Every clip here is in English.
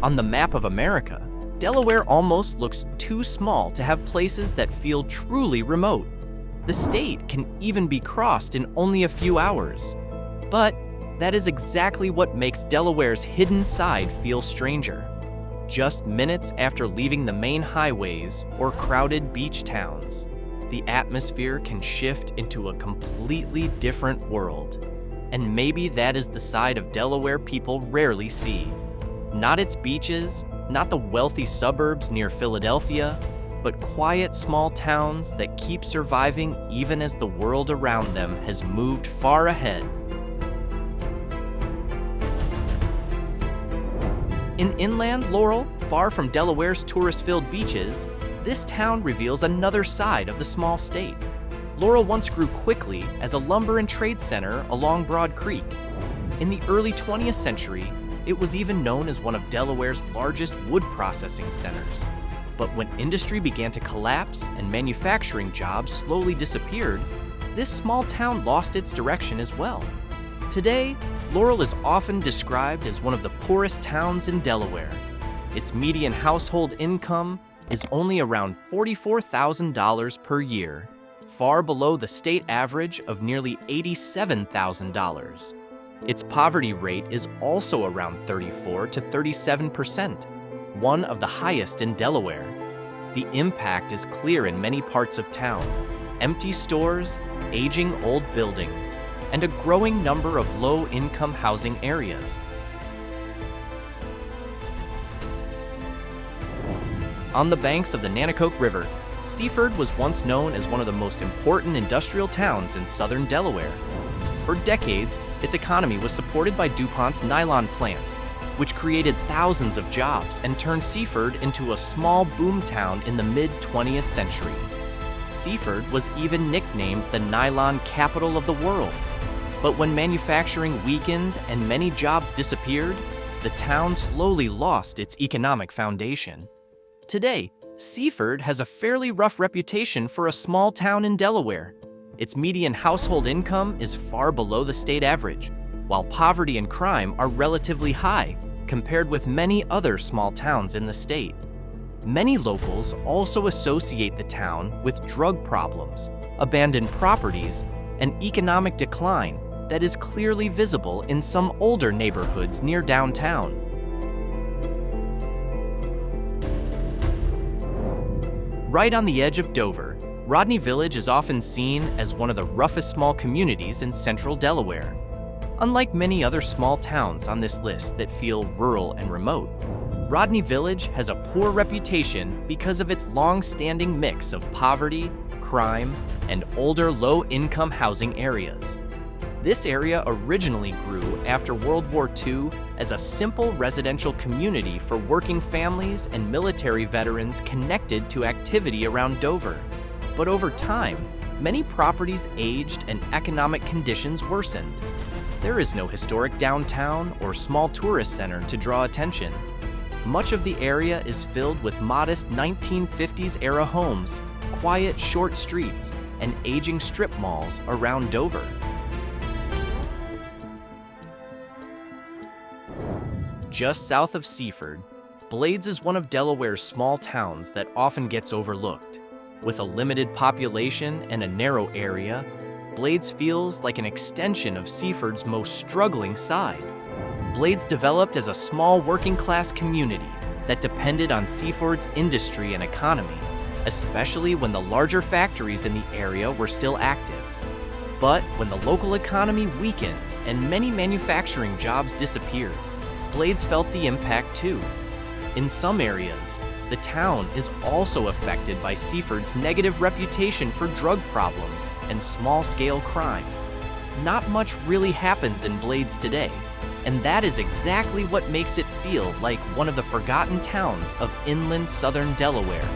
On the map of America, Delaware almost looks too small to have places that feel truly remote. The state can even be crossed in only a few hours. But that is exactly what makes Delaware's hidden side feel stranger. Just minutes after leaving the main highways or crowded beach towns, the atmosphere can shift into a completely different world. And maybe that is the side of Delaware people rarely see. Not its beaches, not the wealthy suburbs near Philadelphia, but quiet small towns that keep surviving even as the world around them has moved far ahead. In inland Laurel, far from Delaware's tourist-filled beaches, this town reveals another side of the small state. Laurel once grew quickly as a lumber and trade center along Broad Creek. In the early 20th century, it was even known as one of Delaware's largest wood processing centers. But when industry began to collapse and manufacturing jobs slowly disappeared, this small town lost its direction as well. Today, Laurel is often described as one of the poorest towns in Delaware. Its median household income is only around $44,000 per year, far below the state average of nearly $87,000. Its poverty rate is also around 34 to 37%, one of the highest in Delaware. The impact is clear in many parts of town: empty stores, aging old buildings, and a growing number of low-income housing areas. On the banks of the Nanticoke River, Seaford was once known as one of the most important industrial towns in southern Delaware. For decades, its economy was supported by DuPont's Nylon plant, which created thousands of jobs and turned Seaford into a small boom town in the mid-20th century. Seaford was even nicknamed the Nylon capital of the world. But when manufacturing weakened and many jobs disappeared, the town slowly lost its economic foundation. Today, Seaford has a fairly rough reputation for a small town in Delaware. Its median household income is far below the state average, while poverty and crime are relatively high compared with many other small towns in the state. Many locals also associate the town with drug problems, abandoned properties, and economic decline that is clearly visible in some older neighborhoods near downtown. Right on the edge of Dover, Rodney Village is often seen as one of the roughest small communities in central Delaware. Unlike many other small towns on this list that feel rural and remote, Rodney Village has a poor reputation because of its long-standing mix of poverty, crime, and older low-income housing areas. This area originally grew after World War II as a simple residential community for working families and military veterans connected to activity around Dover. But over time, many properties aged and economic conditions worsened. There is no historic downtown or small tourist center to draw attention. Much of the area is filled with modest 1950s-era homes, quiet short streets, and aging strip malls around Dover. Just south of Seaford, Blades is one of Delaware's small towns that often gets overlooked. With a limited population and a narrow area, Blades feels like an extension of Seaford's most struggling side. Blades developed as a small working-class community that depended on Seaford's industry and economy, especially when the larger factories in the area were still active. But when the local economy weakened and many manufacturing jobs disappeared, Blades felt the impact too. In some areas, the town is also affected by Seaford's negative reputation for drug problems and small-scale crime. Not much really happens in Blades today, and that is exactly what makes it feel like one of the forgotten towns of inland southern Delaware.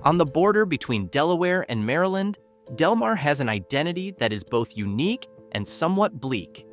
On the border between Delaware and Maryland, Delmar has an identity that is both unique and somewhat bleak.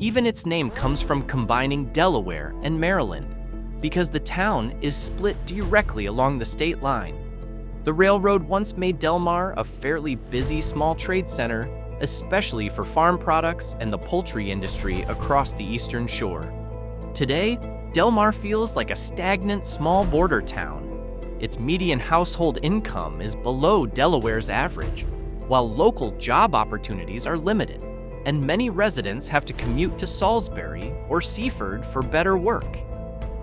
Even its name comes from combining Delaware and Maryland, because the town is split directly along the state line. The railroad once made Delmar a fairly busy small trade center, especially for farm products and the poultry industry across the eastern shore. Today, Delmar feels like a stagnant small border town. Its median household income is below Delaware's average, while local job opportunities are limited, and many residents have to commute to Salisbury or Seaford for better work.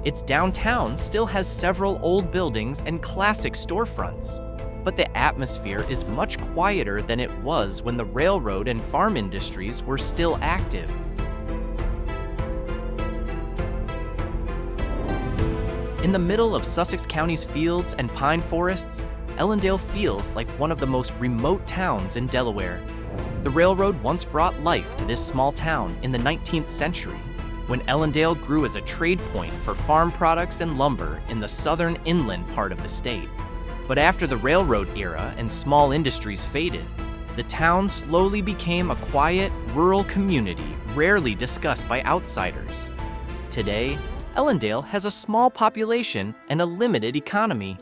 Its downtown still has several old buildings and classic storefronts, but the atmosphere is much quieter than it was when the railroad and farm industries were still active. In the middle of Sussex County's fields and pine forests, Ellendale feels like one of the most remote towns in Delaware. The railroad once brought life to this small town in the 19th century, when Ellendale grew as a trade point for farm products and lumber in the southern inland part of the state. But after the railroad era and small industries faded, the town slowly became a quiet, rural community rarely discussed by outsiders. Today, Ellendale has a small population and a limited economy.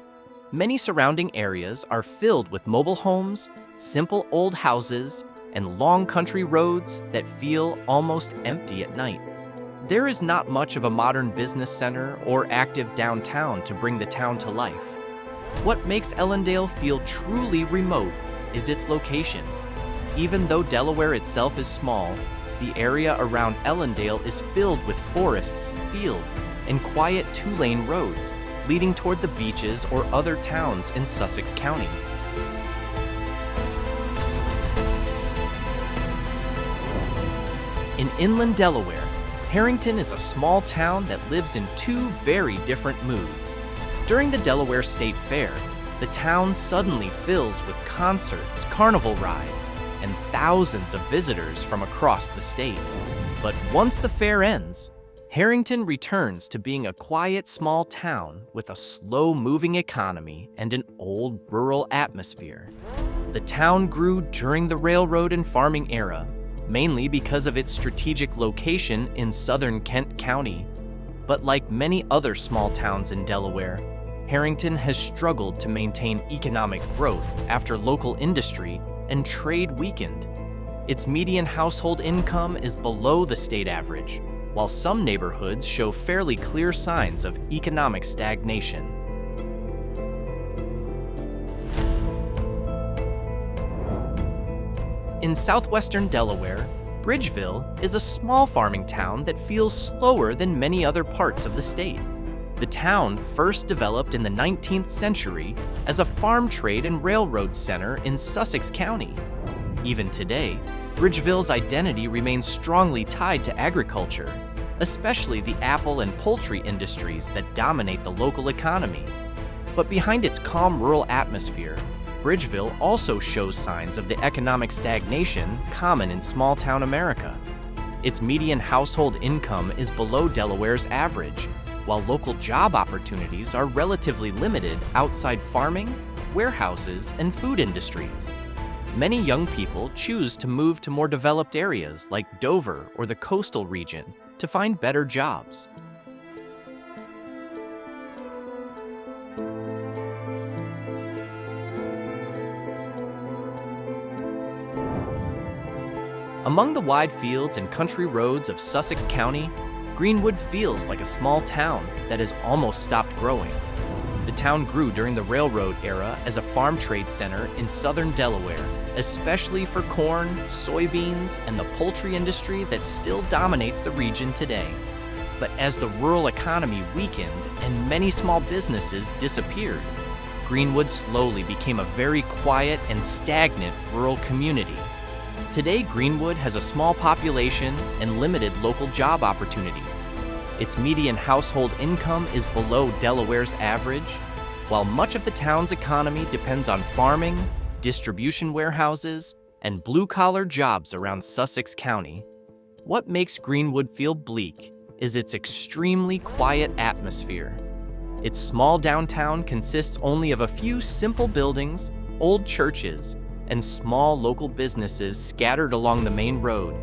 Many surrounding areas are filled with mobile homes, simple old houses, and long country roads that feel almost empty at night. There is not much of a modern business center or active downtown to bring the town to life. What makes Ellendale feel truly remote is its location. Even though Delaware itself is small, the area around Ellendale is filled with forests, fields, and quiet two-lane roads leading toward the beaches or other towns in Sussex County. In inland Delaware, Harrington is a small town that lives in two very different moods. During the Delaware State Fair, the town suddenly fills with concerts, carnival rides, and thousands of visitors from across the state. But once the fair ends, Harrington returns to being a quiet small town with a slow-moving economy and an old rural atmosphere. The town grew during the railroad and farming era, mainly because of its strategic location in southern Kent County. But like many other small towns in Delaware, Harrington has struggled to maintain economic growth after local industry and trade weakened. Its median household income is below the state average, while some neighborhoods show fairly clear signs of economic stagnation. In southwestern Delaware, Bridgeville is a small farming town that feels slower than many other parts of the state. The town first developed in the 19th century as a farm trade and railroad center in Sussex County. Even today, Bridgeville's identity remains strongly tied to agriculture, especially the apple and poultry industries that dominate the local economy. But behind its calm rural atmosphere, Bridgeville also shows signs of the economic stagnation common in small-town America. Its median household income is below Delaware's average, while local job opportunities are relatively limited outside farming, warehouses, and food industries. Many young people choose to move to more developed areas like Dover or the coastal region to find better jobs. Among the wide fields and country roads of Sussex County, Greenwood feels like a small town that has almost stopped growing. The town grew during the railroad era as a farm trade center in southern Delaware, especially for corn, soybeans, and the poultry industry that still dominates the region today. But as the rural economy weakened and many small businesses disappeared, Greenwood slowly became a very quiet and stagnant rural community. Today, Greenwood has a small population and limited local job opportunities. Its median household income is below Delaware's average, while much of the town's economy depends on farming, distribution warehouses, and blue-collar jobs around Sussex County. What makes Greenwood feel bleak is its extremely quiet atmosphere. Its small downtown consists only of a few simple buildings, old churches, and small local businesses scattered along the main road.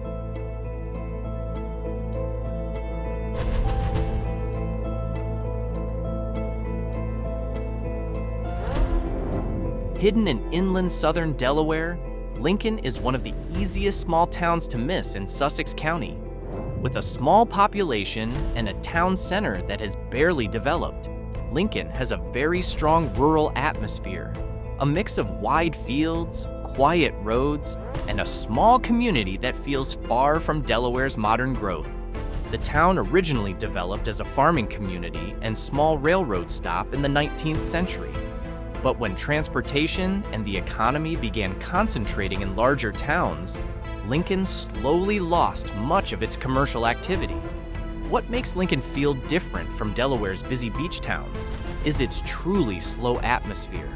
Hidden in inland southern Delaware, Lincoln is one of the easiest small towns to miss in Sussex County. With a small population and a town center that has barely developed, Lincoln has a very strong rural atmosphere, a mix of wide fields, quiet roads, and a small community that feels far from Delaware's modern growth. The town originally developed as a farming community and small railroad stop in the 19th century. But when transportation and the economy began concentrating in larger towns, Lincoln slowly lost much of its commercial activity. What makes Lincoln feel different from Delaware's busy beach towns is its truly slow atmosphere.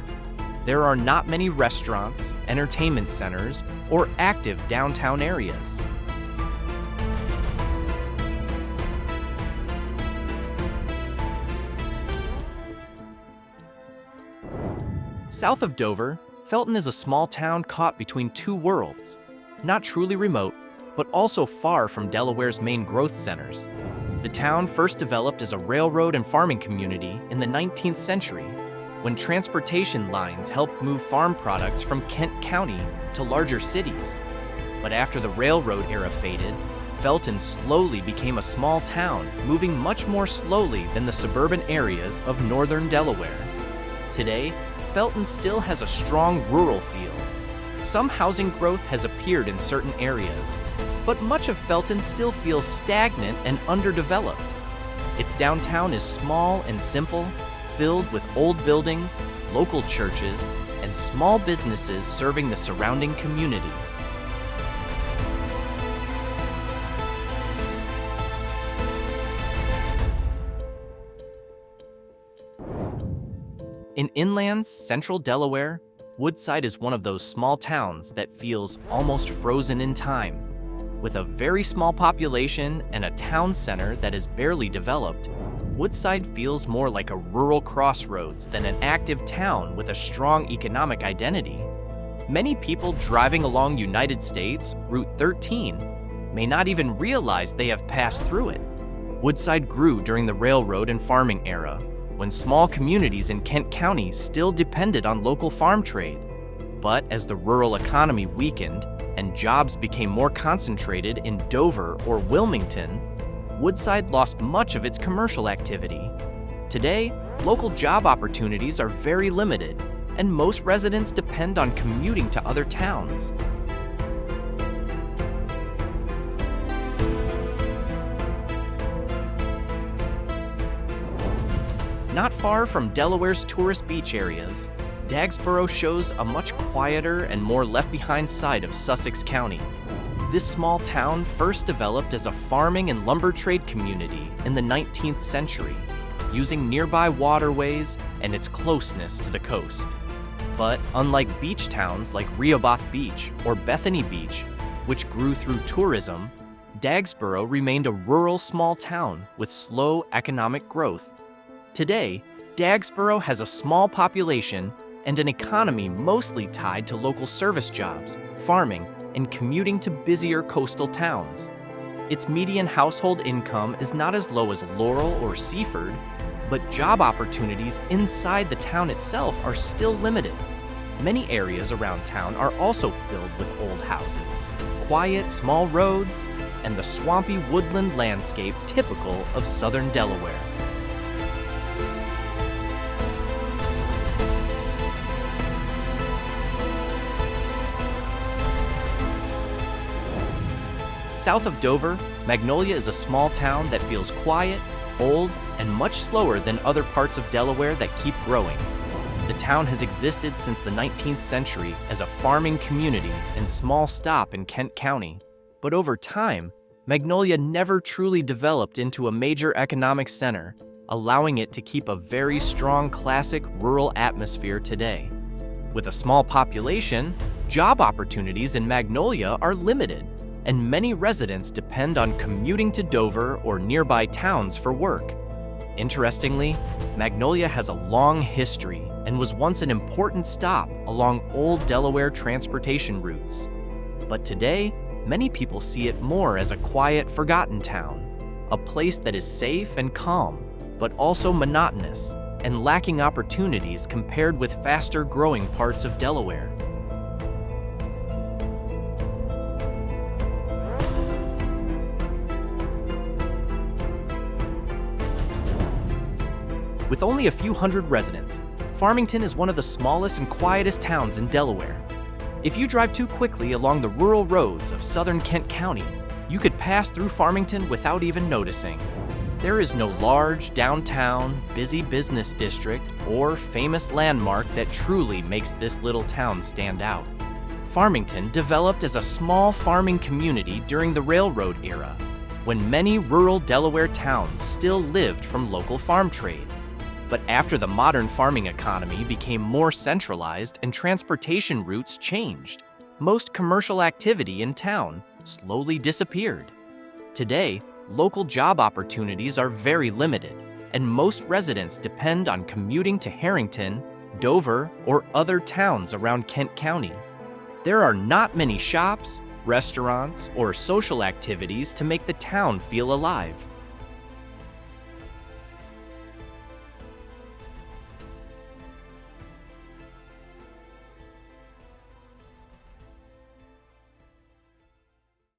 There are not many restaurants, entertainment centers, or active downtown areas. South of Dover, Felton is a small town caught between two worlds, not truly remote, but also far from Delaware's main growth centers. The town first developed as a railroad and farming community in the 19th century, when transportation lines helped move farm products from Kent County to larger cities. But after the railroad era faded, Felton slowly became a small town, moving much more slowly than the suburban areas of northern Delaware. Today, Felton still has a strong rural feel. Some housing growth has appeared in certain areas, but much of Felton still feels stagnant and underdeveloped. Its downtown is small and simple, filled with old buildings, local churches, and small businesses serving the surrounding community. In inland central Delaware, Woodside is one of those small towns that feels almost frozen in time. With a very small population and a town center that is barely developed, Woodside feels more like a rural crossroads than an active town with a strong economic identity. Many people driving along United States Route 13 may not even realize they have passed through it. Woodside grew during the railroad and farming era, when small communities in Kent County still depended on local farm trade. But as the rural economy weakened and jobs became more concentrated in Dover or Wilmington, Woodside lost much of its commercial activity. Today, local job opportunities are very limited, and most residents depend on commuting to other towns. Not far from Delaware's tourist beach areas, Dagsboro shows a much quieter and more left-behind side of Sussex County. This small town first developed as a farming and lumber trade community in the 19th century, using nearby waterways and its closeness to the coast. But unlike beach towns like Rehoboth Beach or Bethany Beach, which grew through tourism, Dagsboro remained a rural small town with slow economic growth. Today, Dagsboro has a small population and an economy mostly tied to local service jobs, farming, and commuting to busier coastal towns. Its median household income is not as low as Laurel or Seaford, but job opportunities inside the town itself are still limited. Many areas around town are also filled with old houses, quiet small roads, and the swampy woodland landscape typical of southern Delaware. South of Dover, Magnolia is a small town that feels quiet, old, and much slower than other parts of Delaware that keep growing. The town has existed since the 19th century as a farming community and small stop in Kent County. But over time, Magnolia never truly developed into a major economic center, allowing it to keep a very strong classic rural atmosphere today. With a small population, job opportunities in Magnolia are limited, and many residents depend on commuting to Dover or nearby towns for work. Interestingly, Magnolia has a long history and was once an important stop along old Delaware transportation routes. But today, many people see it more as a quiet, forgotten town, a place that is safe and calm, but also monotonous and lacking opportunities compared with faster-growing parts of Delaware. With only a few hundred residents, Farmington is one of the smallest and quietest towns in Delaware. If you drive too quickly along the rural roads of southern Kent County, you could pass through Farmington without even noticing. There is no large, downtown, busy business district or famous landmark that truly makes this little town stand out. Farmington developed as a small farming community during the railroad era, when many rural Delaware towns still lived from local farm trade. But after the modern farming economy became more centralized and transportation routes changed, most commercial activity in town slowly disappeared. Today, local job opportunities are very limited, and most residents depend on commuting to Harrington, Dover, or other towns around Kent County. There are not many shops, restaurants, or social activities to make the town feel alive.